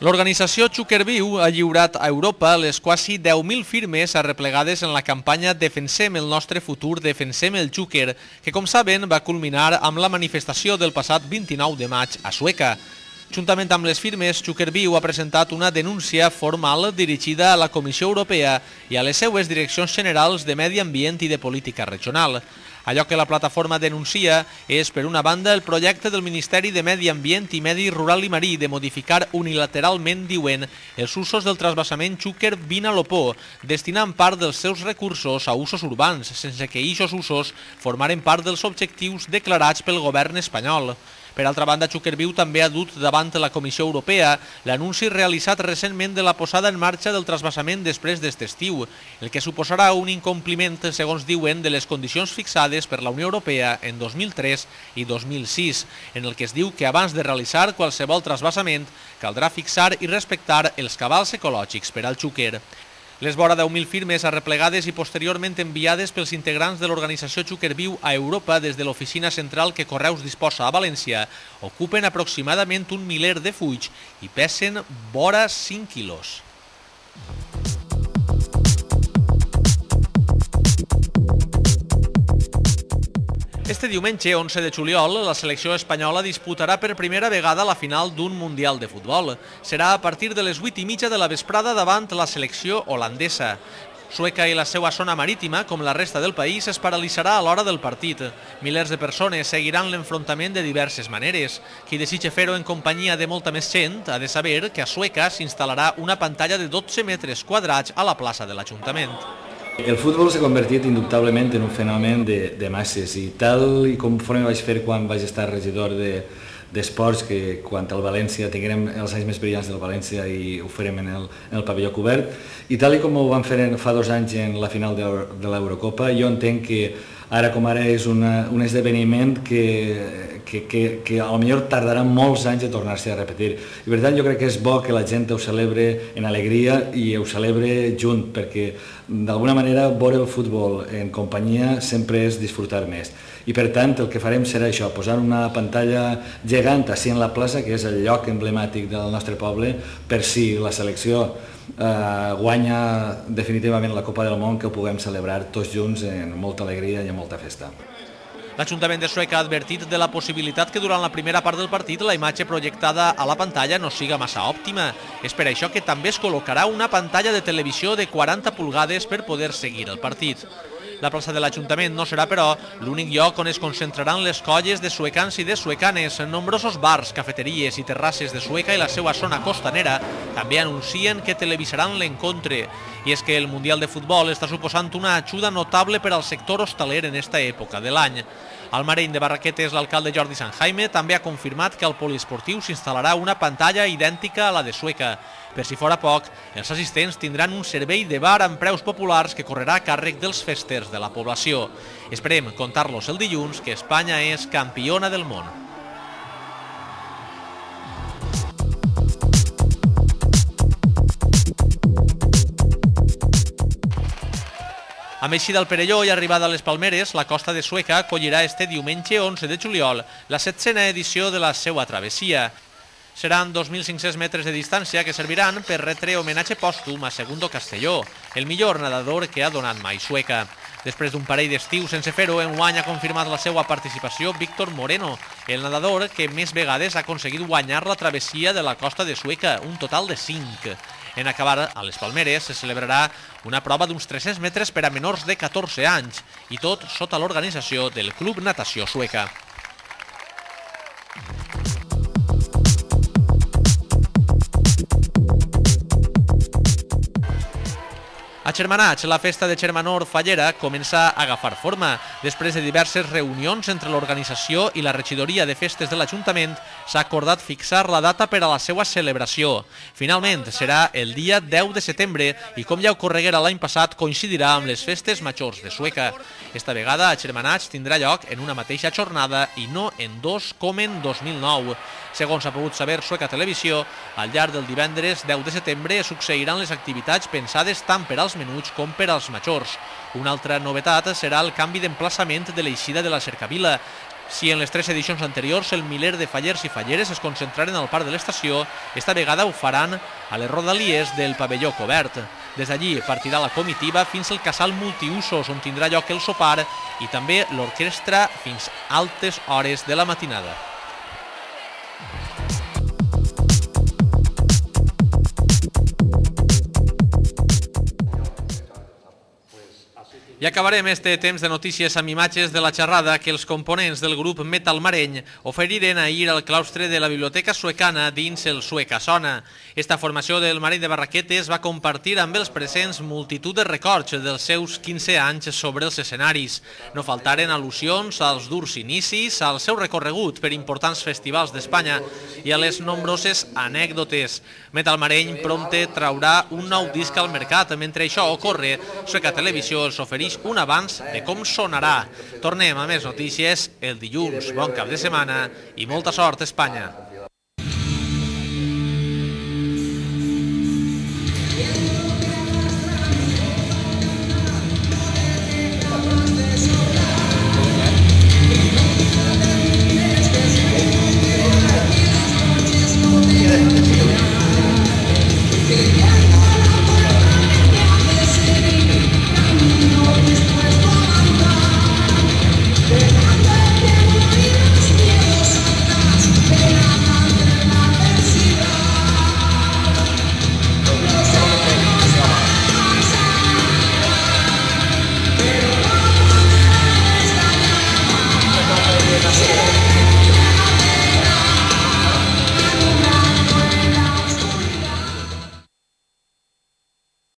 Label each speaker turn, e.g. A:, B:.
A: L'organització Xúquer-Viu ha lliurat a Europa les quasi 10.000 firmes arreplegades en la campanya Defensem el nostre futur, defensem el Xúquer, que com saben va culminar amb la manifestació del passat 29 de maig a Sueca. Juntament amb les firmes, Xúquer-Viu ha presentat una denúncia formal dirigida a la Comissió Europea i a les seues direccions generals de Medi Ambient i de Política Regional. Allò que la plataforma denuncia és, per una banda, el projecte del Ministeri de Medi Ambient i Medi Rural i Marí de modificar unilateralment, diuen, els usos del transvasament Xúquer-Vinalopó, destinant part dels seus recursos a usos urbans, sense que aquests usos formaren part dels objectius declarats pel govern espanyol. Per altra banda, Xúquer-Viu també ha dut davant la Comissió Europea l'anunci realitzat recentment de la posada en marxa del transvasament després d'aquest estiu, el que suposarà un incompliment, segons diuen, de les condicions fixades per la Unió Europea en 2003 i 2006, en el que es diu que abans de realitzar qualsevol transvasament caldrà fixar i respectar els cabals ecològics per al Xúquer. Les vora 10.000 firmes arreplegades i posteriorment enviades pels integrants de l'organització Xúquer-Viu a Europa des de l'oficina central que Correus disposa a València ocupen aproximadament un miler de fulls i pesen vora 5 quilos. Este diumenge, 11 de juliol, la selecció espanyola disputarà per primera vegada la final d'un Mundial de Futbol. Serà a partir de les 8:30 de la vesprada davant la selecció holandesa. Sueca i la seva zona marítima, com la resta del país, es paralitzarà a l'hora del partit. Milers de persones seguiran l'enfrontament de diverses maneres. Qui desitja fer-ho en companyia de molta més gent ha de saber que a Sueca s'instal·larà una pantalla de 12 metres quadrats a la plaça de l'Ajuntament.
B: El futbol s'ha convertit indubtablement en un fenomen de masses i tal i conforme vaig fer quan vaig estar regidor d'esports, que quan al València tinguérem els anys més brillants del València i ho farem en el pavelló cobert, i tal com ho vam fer fa 2 anys en la final de l'Eurocopa, jo entenc que ara com ara és un esdeveniment que potser tardarà molts anys de tornar-se a repetir. I per tant jo crec que és bo que la gent ho celebre en alegria i ho celebre junt, perquè d'alguna manera veure el futbol en companyia sempre és disfrutar més. I per tant el que farem serà això, posar una pantalla gegant així en la plaça, que és el lloc emblemàtic del nostre poble, per si la selecció guanya definitivament la Copa del Món, que ho puguem celebrar tots junts amb molta alegria i amb molta festa.
A: L'Ajuntament de Sueca ha advertit de la possibilitat que durant la primera part del partit la imatge projectada a la pantalla no siga massa òptima. És per això que també es col·locarà una pantalla de televisió de 40 pulgades per poder seguir el partit. La plaça de l'Ajuntament no serà, però, l'únic lloc on es concentraran les colles de suecans i de suecanes. Nombrosos bars, cafeteries i terrasses de Sueca i la seva zona costanera també anuncien que televisaran l'encontre. I és que el Mundial de Futbol està suposant una ajuda notable per al sector hostaler en esta època de l'any. Al Mareny de Barraquetes, l'alcalde Jordi Sanjaime també ha confirmat que al poliesportiu s'instal·larà una pantalla idèntica a la de Sueca. Per si fora poc, els assistents tindran un servei de bar amb preus populars que correrà a càrrec dels festers de la població. Esperem contar-los el dilluns que Espanya és campiona del món. Amb Eixida al Perelló i arribada a les Palmeres, la costa de Sueca acollirà este diumenge 11 de juliol la 7a edició de la seva travessia. Seran 2.500 metres de distància que serviran per retre homenatge pòstum a Segundo Castelló, el millor nedador que ha donat mai Sueca. Després d'un parell d'estius sense fer-ho, enguany ha confirmat la seva participació Víctor Moreno, el nedador que més vegades ha aconseguit guanyar la travessia de la costa de Sueca, un total de 5. En acabar a les Palmeres se celebrarà una prova d'uns 300 metres per a menors de 14 anys, i tot sota l'organització del Club Natació Sueca. A Xermanats, la festa de Xermanor Fallera comença a agafar forma. Després de diverses reunions entre l'organització i la regidoria de festes de l'Ajuntament, s'ha acordat fixar la data per a la seva celebració. Finalment, serà el dia 10 de setembre i, com ja ocorreguera l'any passat, coincidirà amb les festes majors de Sueca. Esta vegada, a Xermanats tindrà lloc en una mateixa jornada i no en 2 com en 2009. Segons ha pogut saber Sueca Televisió, al llarg del divendres 10 de setembre succeiran les activitats pensades tant per als menuts com per als majors. Una altra novetat serà el canvi d'emplaçament de l'eixida de la Cercavila. Si en les 3 edicions anteriors el miler de fallers i falleres es concentraren al parc de l'estació, esta vegada ho faran a les rodalies del pavelló cobert. Des d'allí partirà la comitiva fins al casal multiusos, on tindrà lloc el sopar i també l'orquestra fins a altes hores de la matinada. I acabarem este temps de notícies amb imatges de la xerrada que els components del grup Metal Mareny oferiren ahir al claustre de la Biblioteca Suecana dins el Sueca Sona. Esta formació del Mareny de Barraquetes va compartir amb els presents multitud de records dels seus 15 anys sobre els escenaris. No faltaren al·lusions als durs inicis, al seu recorregut per importants festivals d'Espanya i a les nombroses anècdotes. Metal Mareny prompte traurà un nou disc al mercat. Mentre això ocorre, Sueca Televisió els ofereix un abans de com sonarà. Tornem a més notícies el dilluns. Bon cap de setmana i molta sort, Espanya!